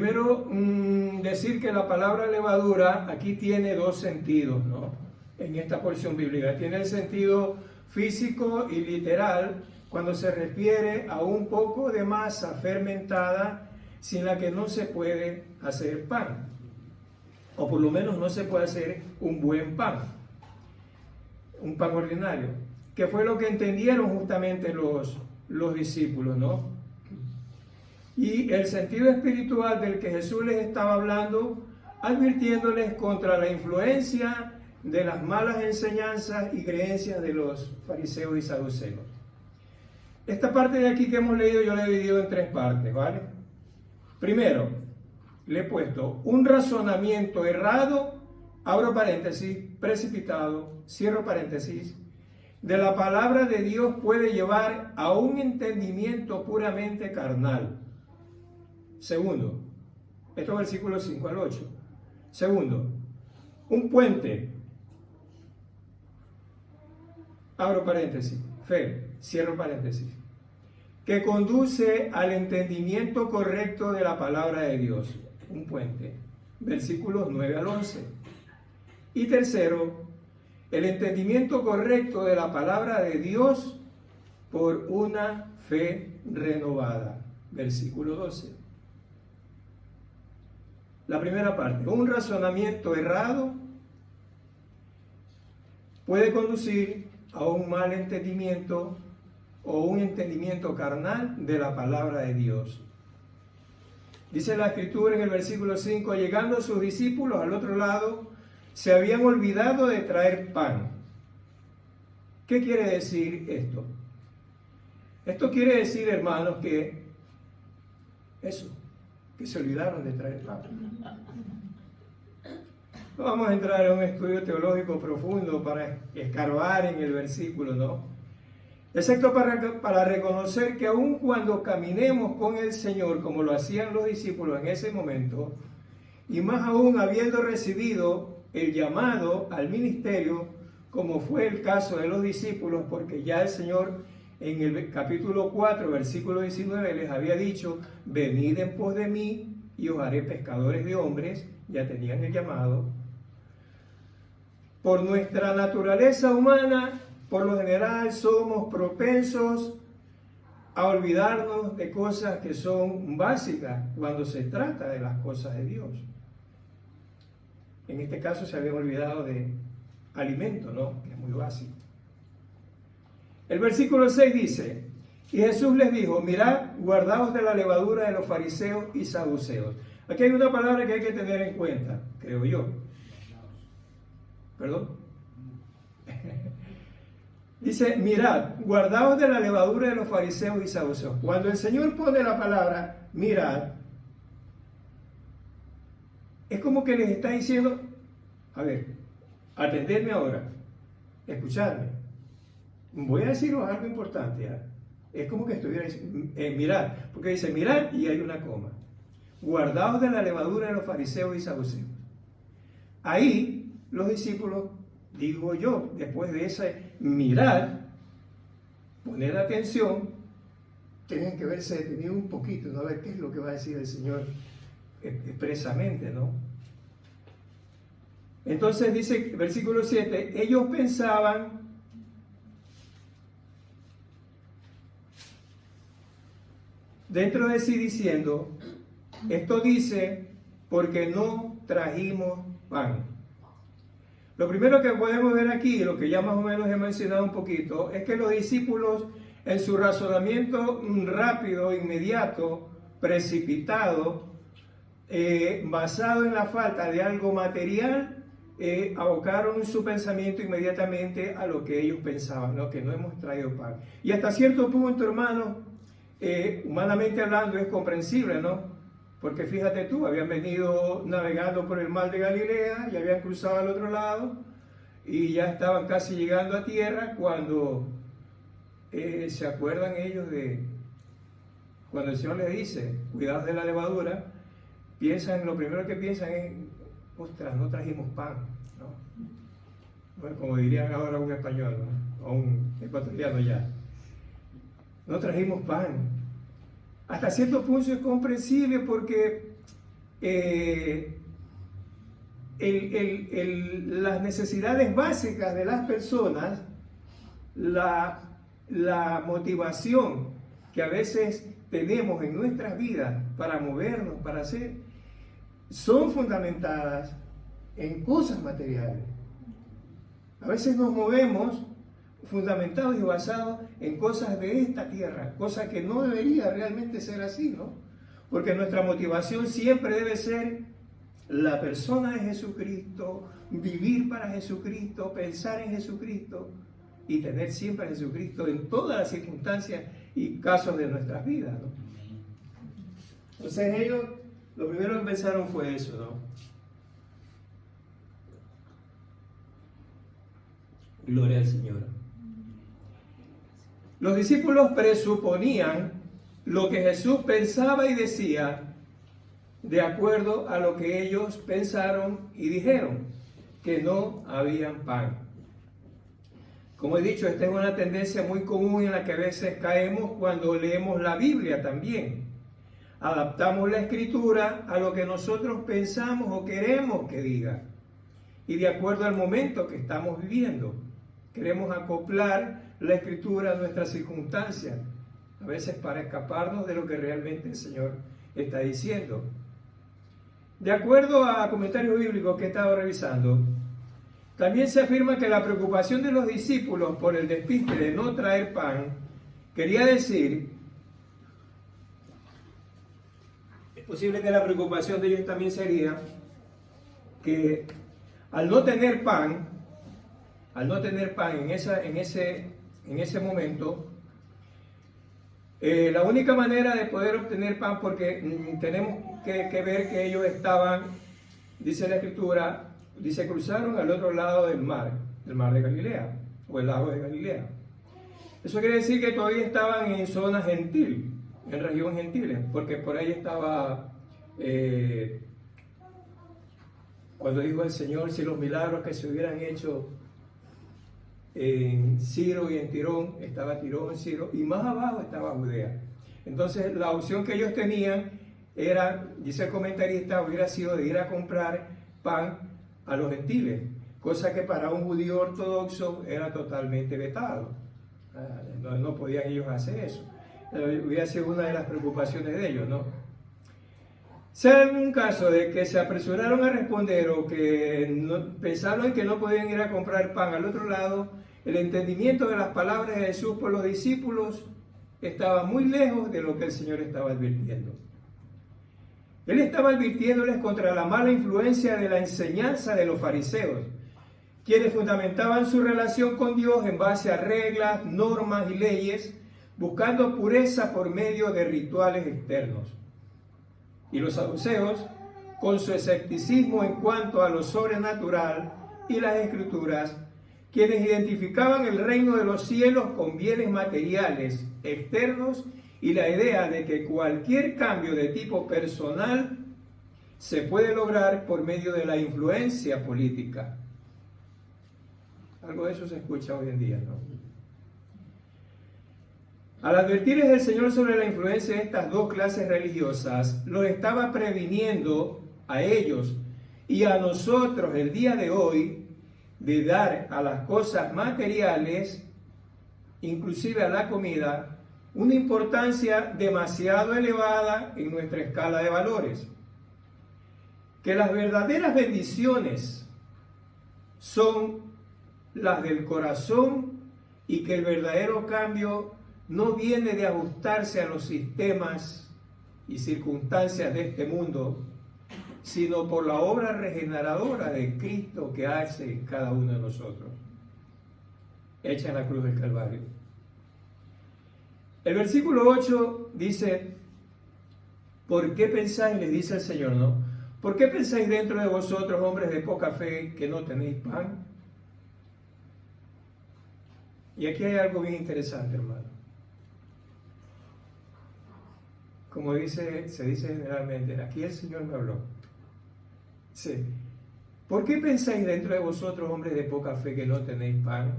Primero, decir que la palabra levadura aquí tiene dos sentidos, ¿no? En esta porción bíblica. Tiene el sentido físico y literal cuando se refiere a un poco de masa fermentada sin la que no se puede hacer pan. O por lo menos no se puede hacer un buen pan. Un pan ordinario. Que fue lo que entendieron justamente los discípulos, ¿no? Y el sentido espiritual del que Jesús les estaba hablando, advirtiéndoles contra la influencia de las malas enseñanzas y creencias de los fariseos y saduceos. Esta parte de aquí que hemos leído yo la he dividido en tres partes, ¿vale? Primero, le he puesto un razonamiento errado, abro paréntesis, precipitado, cierro paréntesis, de la palabra de Dios puede llevar a un entendimiento puramente carnal. Segundo, estos versículos 5 al 8. Segundo, un puente, abro paréntesis, fe, cierro paréntesis, que conduce al entendimiento correcto de la palabra de Dios. Un puente, versículos 9 al 11. Y tercero, el entendimiento correcto de la palabra de Dios por una fe renovada. Versículo 12. La primera parte, un razonamiento errado puede conducir a un mal entendimiento o un entendimiento carnal de la palabra de Dios. Dice la Escritura en el versículo 5, llegando sus discípulos al otro lado, se habían olvidado de traer pan. ¿Qué quiere decir esto? Esto quiere decir, hermanos, que se olvidaron de traer pan. No vamos a entrar en un estudio teológico profundo para escarbar en el versículo, ¿no? Excepto para reconocer que aun cuando caminemos con el Señor, como lo hacían los discípulos en ese momento, y más aún habiendo recibido el llamado al ministerio, como fue el caso de los discípulos, porque ya el Señor en el capítulo 4, versículo 19, les había dicho, venid en pos de mí y os haré pescadores de hombres, ya tenían el llamado. Por nuestra naturaleza humana, por lo general somos propensos a olvidarnos de cosas que son básicas cuando se trata de las cosas de Dios. En este caso se habían olvidado de alimento, ¿no? Que es muy básico. El versículo 6 dice, y Jesús les dijo, mirad, guardaos de la levadura de los fariseos y saduceos. Aquí hay una palabra que hay que tener en cuenta, creo yo. ¿Perdón? Dice, mirad, guardaos de la levadura de los fariseos y saduceos. Cuando el Señor pone la palabra, mirad, es como que les está diciendo, a ver, atendedme ahora, escuchadme. Voy a deciros algo importante, ¿eh? Es como que estuviera diciendo, mirad, porque dice, mirad y hay una coma. Guardaos de la levadura de los fariseos y saduceos. Ahí los discípulos, digo yo, después de ese mirar, poner atención, tienen que verse detenidos un poquito, no ver qué es lo que va a decir el Señor expresamente, ¿no? Entonces dice, versículo 7, ellos pensaban dentro de sí diciendo, esto dice porque no trajimos pan. Lo primero que podemos ver aquí, lo que ya más o menos he mencionado un poquito, es que los discípulos en su razonamiento rápido, inmediato, precipitado, basado en la falta de algo material, abocaron su pensamiento inmediatamente a lo que ellos pensaban, ¿no? Que no hemos traído pan. Y hasta cierto punto, hermanos, humanamente hablando es comprensible, ¿no? Porque fíjate tú, habían venido navegando por el mar de Galilea y habían cruzado al otro lado y ya estaban casi llegando a tierra cuando se acuerdan ellos de cuando el Señor les dice, cuidados de la levadura, lo primero que piensan es, ostras, no trajimos pan, ¿no? Bueno, como dirían ahora un español, ¿no? O un ecuatoriano ya. No trajimos pan. Hasta cierto punto es comprensible porque las necesidades básicas de las personas, la motivación que a veces tenemos en nuestras vidas para movernos, para hacer, son fundamentadas en cosas materiales. A veces nos movemos fundamentados y basados en cosas de esta tierra, cosas que no debería realmente ser así, ¿no? Porque nuestra motivación siempre debe ser la persona de Jesucristo, vivir para Jesucristo, pensar en Jesucristo y tener siempre a Jesucristo en todas las circunstancias y casos de nuestras vidas, ¿no? Entonces ellos, lo primero que pensaron fue eso, ¿no? Gloria al Señor. Los discípulos presuponían lo que Jesús pensaba y decía de acuerdo a lo que ellos pensaron y dijeron, que no habían pan. Como he dicho, esta es una tendencia muy común en la que a veces caemos cuando leemos la Biblia también. Adaptamos la escritura a lo que nosotros pensamos o queremos que diga. Y de acuerdo al momento que estamos viviendo, queremos acoplar la escritura a nuestras circunstancias, a veces para escaparnos de lo que realmente el Señor está diciendo. De acuerdo a comentarios bíblicos que he estado revisando, también se afirma que la preocupación de los discípulos por el despiste de no traer pan quería decir, es posible que la preocupación de ellos también sería que al no tener pan en ese momento, la única manera de poder obtener pan, porque tenemos que ver que ellos estaban, dice la Escritura, dice, cruzaron al otro lado del mar de Galilea, o el lago de Galilea. Eso quiere decir que todavía estaban en zona gentil, en región gentil, porque por ahí estaba, cuando dijo el Señor, si los milagros que se hubieran hecho en Ciro y en Tirón, estaba Tirón, Ciro, y más abajo estaba Judea. Entonces la opción que ellos tenían era, dice el comentarista, hubiera sido de ir a comprar pan a los gentiles, cosa que para un judío ortodoxo era totalmente vetado. No podían ellos hacer eso. Hubiera sido una de las preocupaciones de ellos, ¿no? Sea en un caso de que se apresuraron a responder o que pensaron que no podían ir a comprar pan al otro lado, el entendimiento de las palabras de Jesús por los discípulos estaba muy lejos de lo que el Señor estaba advirtiendo. Él estaba advirtiéndoles contra la mala influencia de la enseñanza de los fariseos, quienes fundamentaban su relación con Dios en base a reglas, normas y leyes, buscando pureza por medio de rituales externos. Y los saduceos, con su escepticismo en cuanto a lo sobrenatural y las escrituras, quienes identificaban el reino de los cielos con bienes materiales externos y la idea de que cualquier cambio de tipo personal se puede lograr por medio de la influencia política. Algo de eso se escucha hoy en día, ¿no? Al advertirles el Señor sobre la influencia de estas dos clases religiosas, los estaba previniendo a ellos y a nosotros el día de hoy de dar a las cosas materiales, inclusive a la comida, una importancia demasiado elevada en nuestra escala de valores. Que las verdaderas bendiciones son las del corazón y que el verdadero cambio no viene de ajustarse a los sistemas y circunstancias de este mundo, sino por la obra regeneradora de Cristo que hace en cada uno de nosotros, hecha en la cruz del Calvario. El versículo 8 dice, ¿por qué pensáis? Les dice el Señor, ¿no? ¿Por qué pensáis dentro de vosotros, hombres de poca fe, que no tenéis pan? Y aquí hay algo bien interesante, hermano. Como se dice generalmente, aquí el Señor me habló. Sí. ¿Por qué pensáis dentro de vosotros, hombres de poca fe, que no tenéis pan?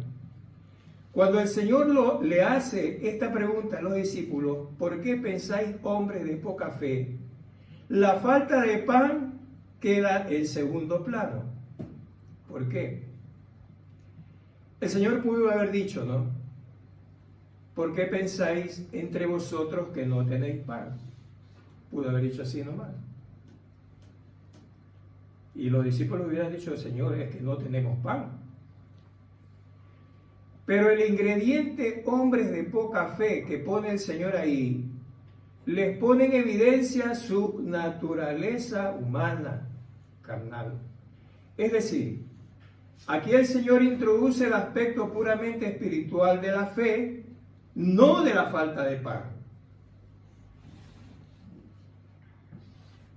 Cuando el Señor le hace esta pregunta a los discípulos, ¿por qué pensáis, hombres de poca fe? la falta de pan queda en segundo plano. ¿Por qué? El Señor pudo haber dicho, ¿no? ¿Por qué pensáis entre vosotros que no tenéis pan? Pudo haber dicho así nomás. Y los discípulos hubieran dicho, Señor, es que no tenemos pan. Pero el ingrediente hombres de poca fe que pone el Señor ahí, les pone en evidencia su naturaleza humana, carnal. Es decir, aquí el Señor introduce el aspecto puramente espiritual de la fe, no de la falta de pan.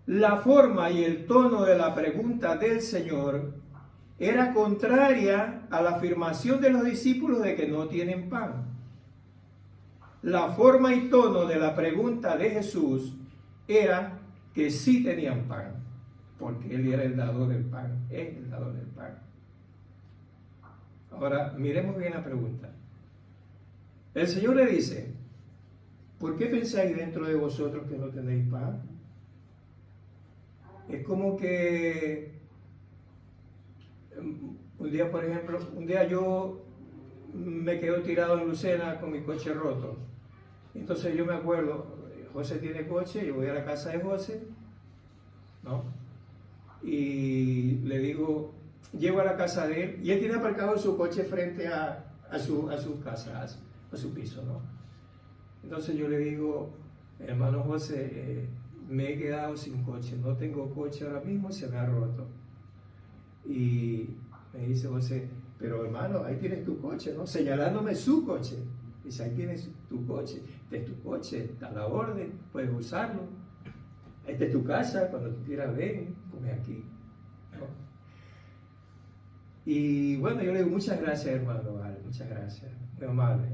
La forma y el tono de la pregunta del Señor era contraria a la afirmación de los discípulos de que no tienen pan. La forma y tono de la pregunta de Jesús era que sí tenían pan, porque Él era el dador del pan, es el dador del pan. Ahora, miremos bien la pregunta. El Señor le dice, ¿por qué pensáis dentro de vosotros que no tenéis pan? Es como que un día, por ejemplo, yo me quedo tirado en Lucena con mi coche roto. Entonces yo me acuerdo, José tiene coche, yo voy a la casa de José, ¿no? Y le digo, llego a la casa de él, y él tiene aparcado su coche frente a su casa, a su piso, ¿no? Entonces yo le digo, hermano José, me he quedado sin coche, no tengo coche ahora mismo, se me ha roto. Y me dice José, pero hermano, ahí tienes tu coche, ¿no? Señalándome su coche. Dice, ahí tienes tu coche, este es tu coche, está a la orden, puedes usarlo. Esta es tu casa, cuando tú quieras ven, come aquí, ¿no? Y bueno, yo le digo, muchas gracias hermano, vale, muchas gracias, muy amable.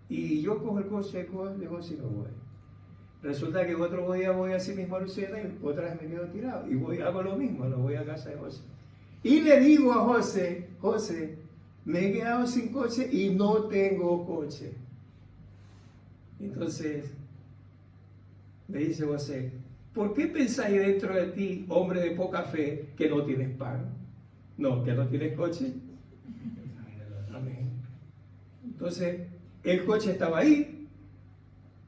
Y yo cojo el coche de José y me voy. Resulta que otro día voy así mismo a Lucena y otra vez me quedo tirado. Y hago lo mismo, no voy a casa de José. Y le digo a José, José, me he quedado sin coche y no tengo coche. Entonces, me dice José, ¿por qué pensáis dentro de ti, hombre de poca fe, que no tienes pan? No, que no tienes coche. Amén. Entonces, el coche estaba ahí,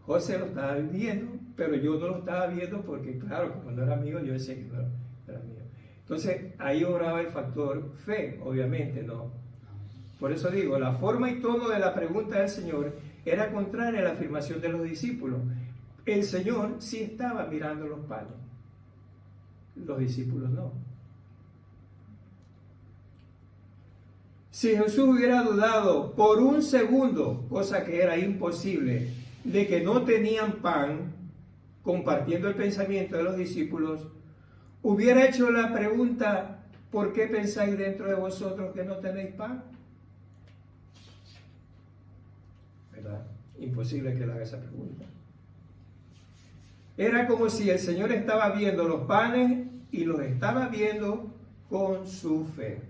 José lo estaba viendo, pero yo no lo estaba viendo porque, claro, como no era mío, yo decía que no era mío. Entonces, ahí obraba el factor fe, obviamente, ¿no? Por eso digo, la forma y tono de la pregunta del Señor era contraria a la afirmación de los discípulos. El Señor sí estaba mirando los panes, los discípulos no. Si Jesús hubiera dudado por un segundo, cosa que era imposible, de que no tenían pan, compartiendo el pensamiento de los discípulos, hubiera hecho la pregunta, ¿por qué pensáis dentro de vosotros que no tenéis pan? ¿Verdad? Imposible que le haga esa pregunta. Era como si el Señor estaba viendo los panes y los estaba viendo con su fe.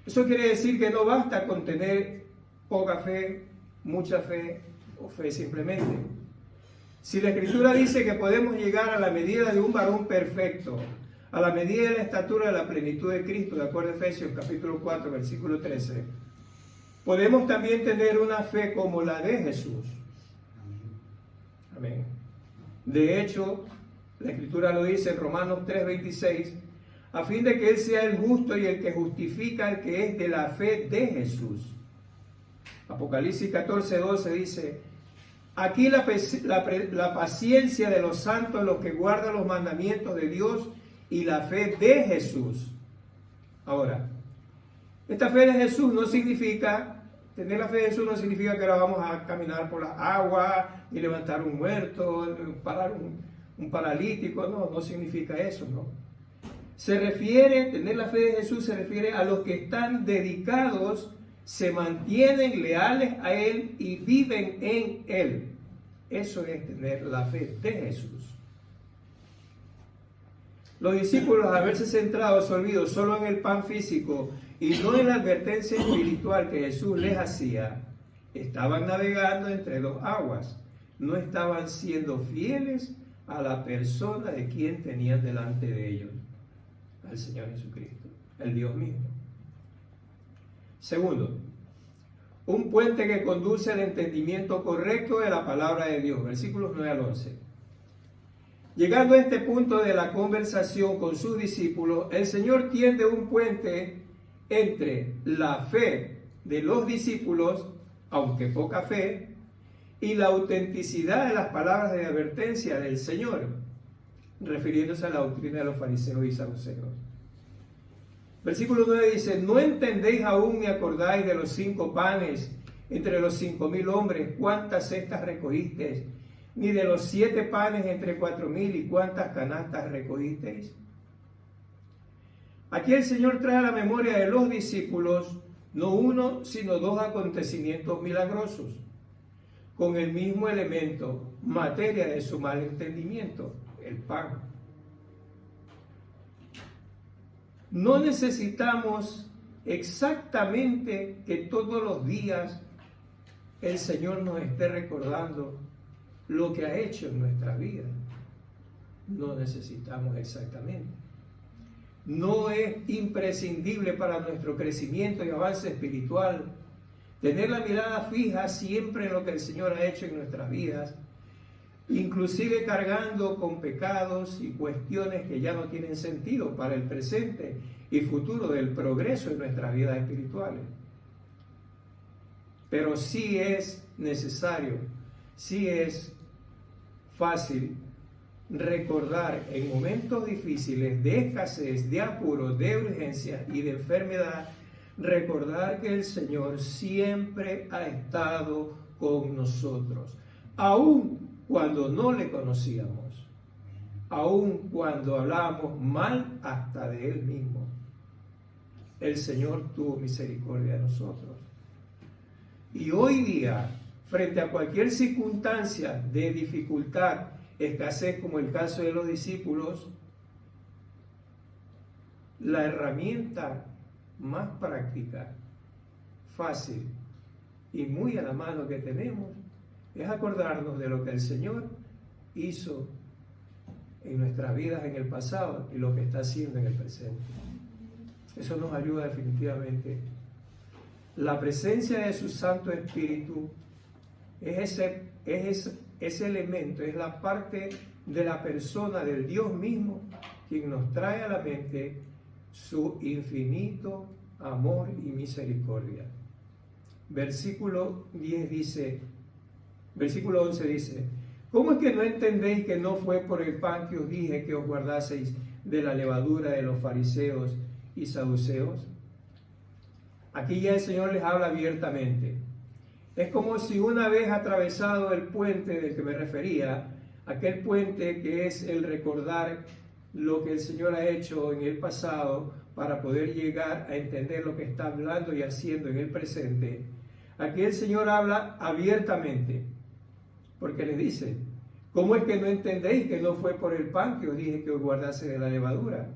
Eso quiere decir que no basta con tener poca fe, mucha fe o fe simplemente. Si la Escritura dice que podemos llegar a la medida de un varón perfecto, a la medida de la estatura de la plenitud de Cristo, de acuerdo a Efesios capítulo 4, versículo 13, podemos también tener una fe como la de Jesús. Amén. De hecho, la Escritura lo dice en Romanos 3, 26, a fin de que Él sea el justo y el que justifica al que es de la fe de Jesús. Apocalipsis 14, 12 dice, aquí la paciencia de los santos, los que guardan los mandamientos de Dios y la fe de Jesús. Ahora, esta fe de Jesús no significa, tener la fe de Jesús no significa que ahora vamos a caminar por las aguas y levantar un muerto, parar un paralítico, no significa eso, ¿no? Se refiere, tener la fe de Jesús se refiere a los que están dedicados, se mantienen leales a Él y viven en Él. Eso es tener la fe de Jesús. Los discípulos, al haberse centrado su olvido solo en el pan físico y no en la advertencia espiritual que Jesús les hacía, estaban navegando entre dos aguas. No estaban siendo fieles a la persona de quien tenían delante de ellos, al Señor Jesucristo, el Dios mismo. Segundo, un puente que conduce al entendimiento correcto de la palabra de Dios, versículos 9 al 11. Llegando a este punto de la conversación con sus discípulos, el Señor tiende un puente entre la fe de los discípulos, aunque poca fe, y la autenticidad de las palabras de advertencia del Señor, refiriéndose a la doctrina de los fariseos y saduceos. Versículo 9 dice: ¿no entendéis aún ni acordáis de los 5 panes entre los 5,000 hombres, cuántas cestas recogisteis? Ni de los 7 panes entre 4,000 y cuántas canastas recogisteis. Aquí el Señor trae a la memoria de los discípulos no uno, sino 2 acontecimientos milagrosos, con el mismo elemento, materia de su mal entendimiento, el pan. No necesitamos exactamente que todos los días el Señor nos esté recordando lo que ha hecho en nuestra vida. No necesitamos exactamente. No es imprescindible para nuestro crecimiento y avance espiritual tener la mirada fija siempre en lo que el Señor ha hecho en nuestras vidas, inclusive cargando con pecados y cuestiones que ya no tienen sentido para el presente y futuro del progreso en nuestras vidas espirituales. Pero sí es necesario, sí es fácil recordar en momentos difíciles de escasez, de apuro, de urgencia y de enfermedad, recordar que el Señor siempre ha estado con nosotros, aun cuando no le conocíamos, aun cuando hablábamos mal hasta de Él mismo. El Señor tuvo misericordia de nosotros. Y hoy día, frente a cualquier circunstancia de dificultad, escasez, como el caso de los discípulos, la herramienta más práctica, fácil y muy a la mano que tenemos es acordarnos de lo que el Señor hizo en nuestras vidas en el pasado y lo que está haciendo en el presente. Eso nos ayuda definitivamente. La presencia de su Santo Espíritu es ese elemento, es la parte de la persona del Dios mismo quien nos trae a la mente su infinito amor y misericordia. Versículo 11 dice: ¿cómo es que no entendéis que no fue por el pan que os dije que os guardaseis de la levadura de los fariseos y saduceos? Aquí ya el Señor les habla abiertamente. Es como si una vez atravesado el puente del que me refería, aquel puente que es el recordar lo que el Señor ha hecho en el pasado para poder llegar a entender lo que está hablando y haciendo en el presente. Aquí el Señor habla abiertamente, porque les dice: ¿cómo es que no entendéis que no fue por el pan que os dije que os guardase de la levadura?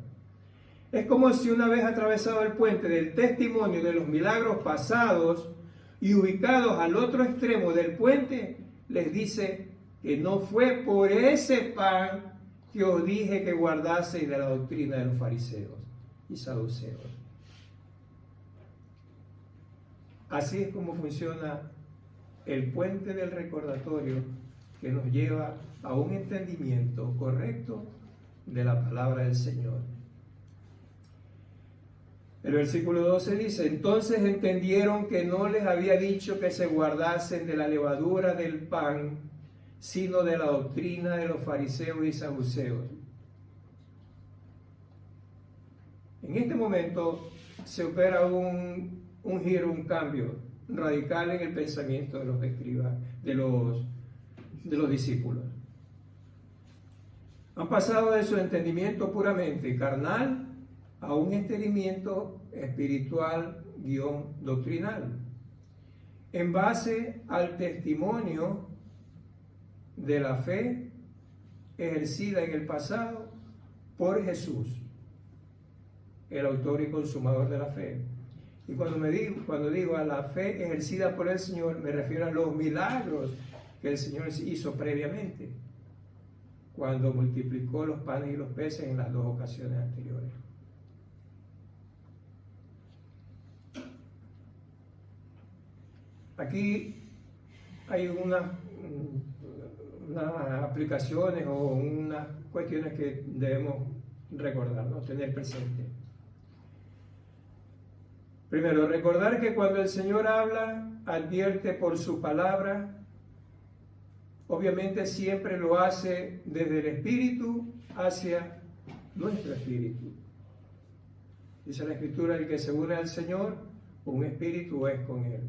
Es como si una vez atravesado el puente del testimonio de los milagros pasados y ubicados al otro extremo del puente, les dice que no fue por ese pan que os dije que guardaseis de la doctrina de los fariseos y saduceos. Así es como funciona el puente del recordatorio que nos lleva a un entendimiento correcto de la palabra del Señor. El versículo 12 dice: entonces entendieron que no les había dicho que se guardasen de la levadura del pan, sino de la doctrina de los fariseos y saduceos. En este momento se opera un giro, un cambio radical en el pensamiento de los escribas, de los discípulos. Han pasado de su entendimiento puramente carnal a un entendimiento espiritual doctrinal, en base al testimonio de la fe ejercida en el pasado por Jesús, el autor y consumador de la fe. Y cuando digo a la fe ejercida por el Señor, me refiero a los milagros que el Señor hizo previamente. cuando multiplicó los panes y los peces en las dos ocasiones anteriores. Aquí hay unas aplicaciones o unas cuestiones que debemos recordar, ¿no? Tener presente. Primero, recordar que cuando el Señor habla, advierte por su palabra, obviamente siempre lo hace desde el Espíritu hacia nuestro espíritu. Dice la Escritura, el que se une al Señor, un espíritu es con Él.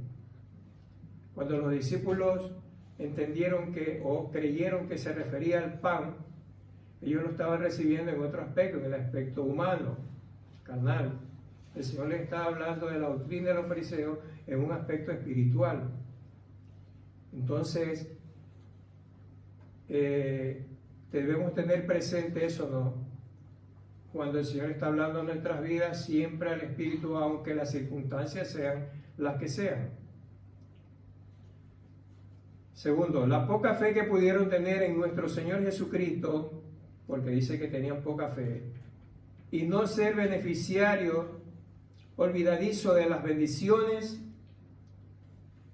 Cuando los discípulos entendieron que, o creyeron que se refería al pan, ellos lo estaban recibiendo en otro aspecto, en el aspecto humano, carnal. El Señor les está hablando de la doctrina de los fariseos en un aspecto espiritual. Entonces, debemos tener presente eso, ¿no? Cuando el Señor está hablando en nuestras vidas, siempre al Espíritu, aunque las circunstancias sean las que sean. Segundo, la poca fe que pudieron tener en nuestro Señor Jesucristo, porque dice que tenían poca fe, y no ser beneficiarios, olvidadizo de las bendiciones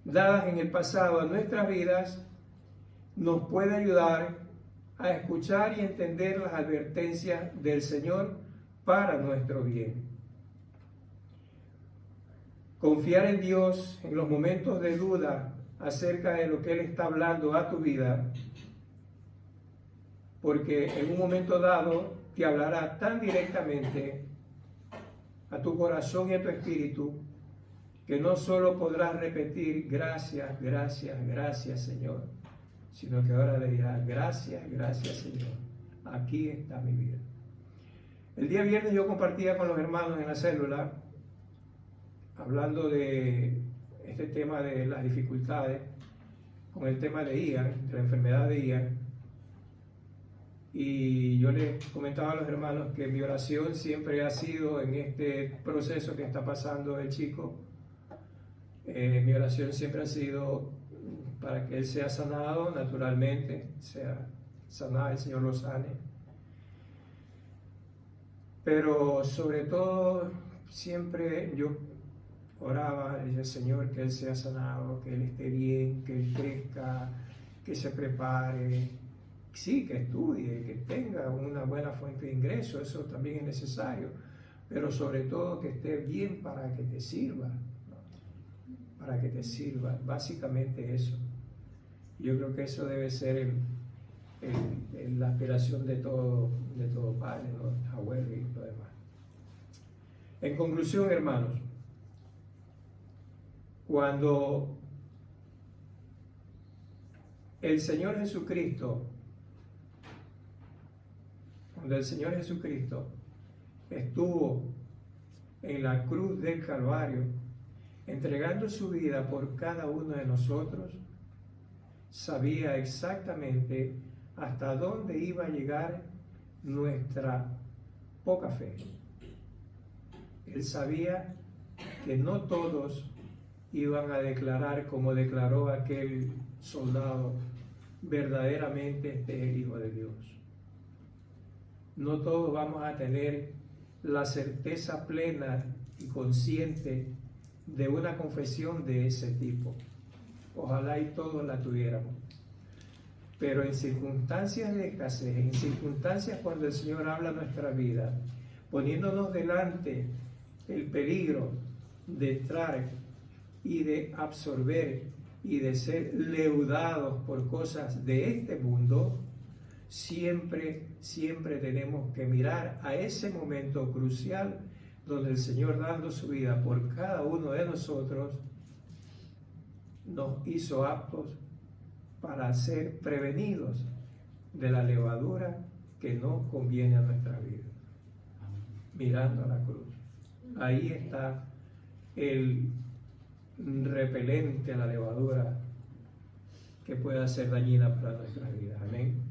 dadas en el pasado a nuestras vidas, nos puede ayudar a escuchar y entender las advertencias del Señor para nuestro bien. Confiar en Dios en los momentos de duda acerca de lo que Él está hablando a tu vida, porque en un momento dado te hablará tan directamente a tu corazón y a tu espíritu que no solo podrás repetir gracias, gracias, gracias Señor, sino que ahora le dirás gracias, gracias Señor, aquí está mi vida. El día viernes yo compartía con los hermanos en la célula, hablando de este tema de las dificultades, con el tema de Ian, de la enfermedad de Ian, y yo les comentaba a los hermanos que mi oración siempre ha sido en este proceso que está pasando el chico, mi oración siempre ha sido para que él sea sanado naturalmente, sea sanado, el Señor lo sane, pero sobre todo siempre yo oraba, le decía, Señor, que él sea sanado, que él esté bien, que él crezca, que se prepare, sí, que estudie, que tenga una buena fuente de ingreso, eso también es necesario, pero sobre todo que esté bien para que te sirva, ¿no? Para que te sirva, básicamente eso. Yo creo que eso debe ser la aspiración de todo padre, ¿no? Abuelo y lo demás. En conclusión, hermanos, cuando el Señor Jesucristo estuvo en la cruz del Calvario, entregando su vida por cada uno de nosotros, sabía exactamente hasta dónde iba a llegar nuestra poca fe. Él sabía que no todos iban a declarar como declaró aquel soldado, verdaderamente este es el Hijo de Dios. No todos vamos a tener la certeza plena y consciente de una confesión de ese tipo. Ojalá y todos la tuviéramos. Pero en circunstancias de escasez, en circunstancias cuando el Señor habla a nuestra vida, poniéndonos delante el peligro de entrar y de absorber y de ser leudados por cosas de este mundo, siempre tenemos que mirar a ese momento crucial donde el Señor, dando su vida por cada uno de nosotros, nos hizo aptos para ser prevenidos de la levadura que no conviene a nuestra vida. Mirando a la cruz. Ahí está el repelente a la levadura que pueda ser dañina para nuestras vidas. Amén.